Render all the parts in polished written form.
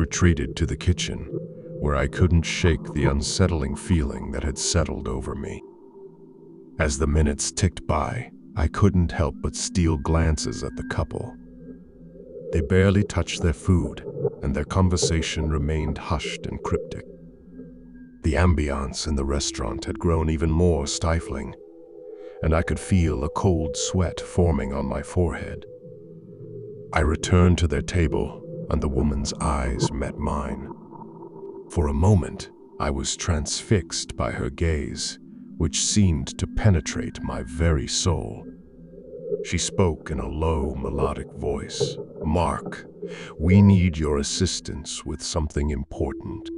retreated to the kitchen, where I couldn't shake the unsettling feeling that had settled over me. As the minutes ticked by, I couldn't help but steal glances at the couple. They barely touched their food, and their conversation remained hushed and cryptic. The ambiance in the restaurant had grown even more stifling, and I could feel a cold sweat forming on my forehead. I returned to their table, and the woman's eyes met mine. For a moment, I was transfixed by her gaze, which seemed to penetrate my very soul. She spoke in a low, melodic voice. "Mark, we need your assistance with something important."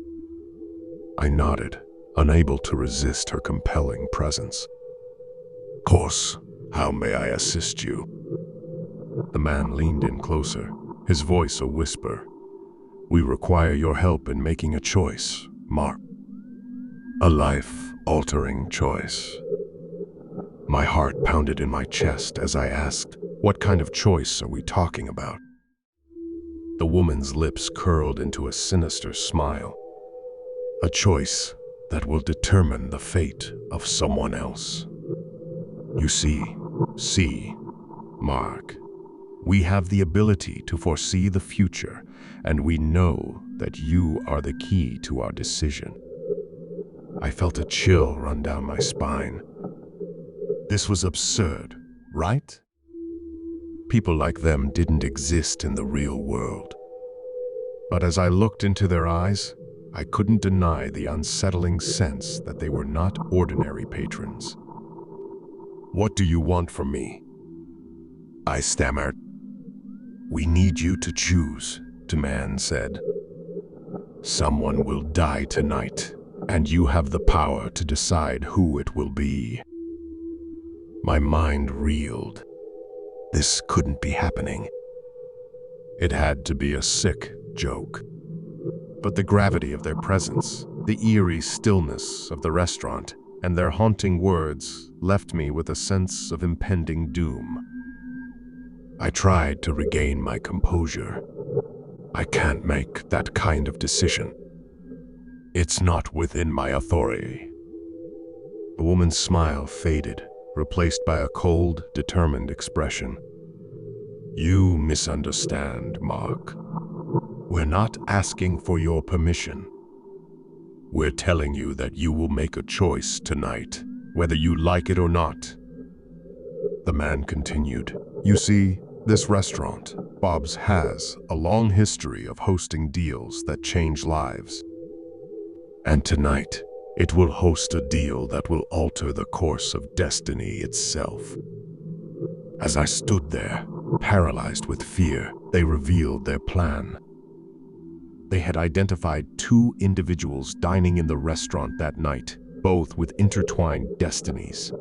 I nodded, unable to resist her compelling presence. "Of course, how may I assist you?" The man leaned in closer, his voice a whisper. "We require your help in making a choice, Mark. A life-altering choice." My heart pounded in my chest as I asked, "What kind of choice are we talking about?" The woman's lips curled into a sinister smile. "A choice that will determine the fate of someone else. You see, Mark, we have the ability to foresee the future, and we know that you are the key to our decision." I felt a chill run down my spine. This was absurd, right? People like them didn't exist in the real world. But as I looked into their eyes, I couldn't deny the unsettling sense that they were not ordinary patrons. "What do you want from me?" I stammered. "We need you to choose," the man said. "Someone will die tonight, and you have the power to decide who it will be." My mind reeled. This couldn't be happening. It had to be a sick joke. But the gravity of their presence, the eerie stillness of the restaurant, and their haunting words left me with a sense of impending doom. I tried to regain my composure. "I can't make that kind of decision. It's not within my authority." The woman's smile faded, replaced by a cold, determined expression. "You misunderstand, Mark. We're not asking for your permission. We're telling you that you will make a choice tonight, whether you like it or not." The man continued. "You see, this restaurant, Bob's, has a long history of hosting deals that change lives. And tonight, it will host a deal that will alter the course of destiny itself." As I stood there, paralyzed with fear, they revealed their plan. They had identified 2 individuals dining in the restaurant that night, both with intertwined destinies.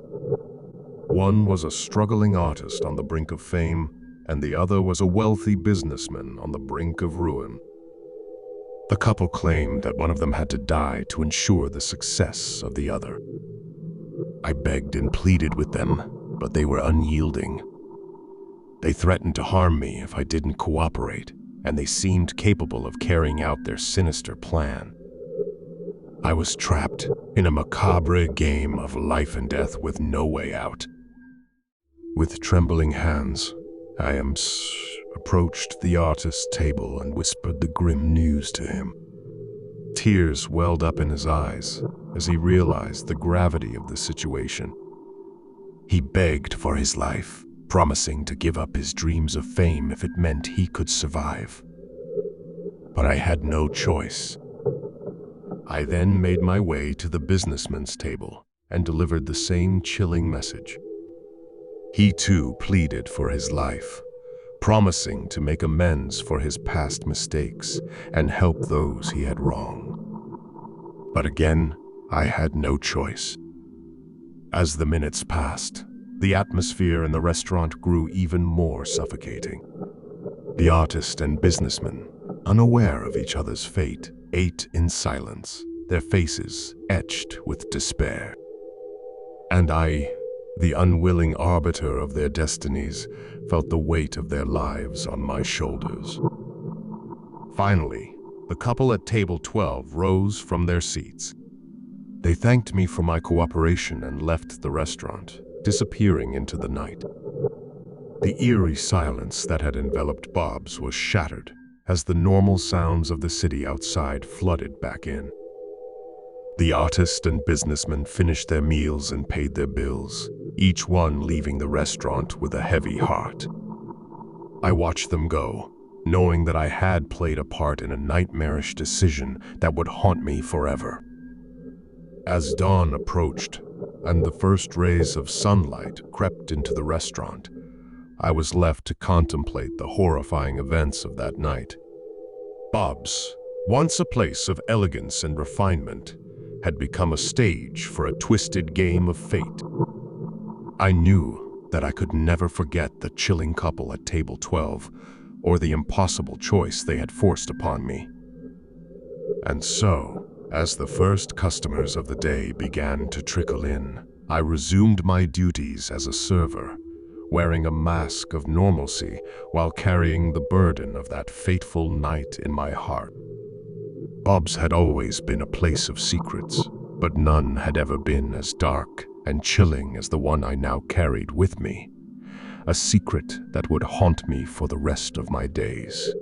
One was a struggling artist on the brink of fame, and the other was a wealthy businessman on the brink of ruin. The couple claimed that one of them had to die to ensure the success of the other. I begged and pleaded with them, but they were unyielding. They threatened to harm me if I didn't cooperate, and they seemed capable of carrying out their sinister plan. I was trapped in a macabre game of life and death with no way out. With trembling hands, I approached the artist's table and whispered the grim news to him. Tears welled up in his eyes as he realized the gravity of the situation. He begged for his life, promising to give up his dreams of fame if it meant he could survive. But I had no choice. I then made my way to the businessman's table and delivered the same chilling message. He too pleaded for his life, promising to make amends for his past mistakes and help those he had wronged. But again, I had no choice. As the minutes passed, the atmosphere in the restaurant grew even more suffocating. The artist and businessman, unaware of each other's fate, ate in silence, their faces etched with despair. And I, the unwilling arbiter of their destinies, felt the weight of their lives on my shoulders. Finally, The couple at table 12 rose from their seats. They thanked me for my cooperation and left the restaurant, disappearing into the night. The eerie silence that had enveloped Bob's was shattered as the normal sounds of the city outside flooded back in. The artist and businessman finished their meals and paid their bills, each one leaving the restaurant with a heavy heart. I watched them go, knowing that I had played a part in a nightmarish decision that would haunt me forever. As dawn approached and the first rays of sunlight crept into the restaurant, I was left to contemplate the horrifying events of that night. Bob's, once a place of elegance and refinement, had become a stage for a twisted game of fate. I knew that I could never forget the chilling couple at table 12 or the impossible choice they had forced upon me. And so, as the first customers of the day began to trickle in, I resumed my duties as a server, wearing a mask of normalcy while carrying the burden of that fateful night in my heart. Bob's had always been a place of secrets, but none had ever been as dark and chilling as the one I now carried with me, a secret that would haunt me for the rest of my days.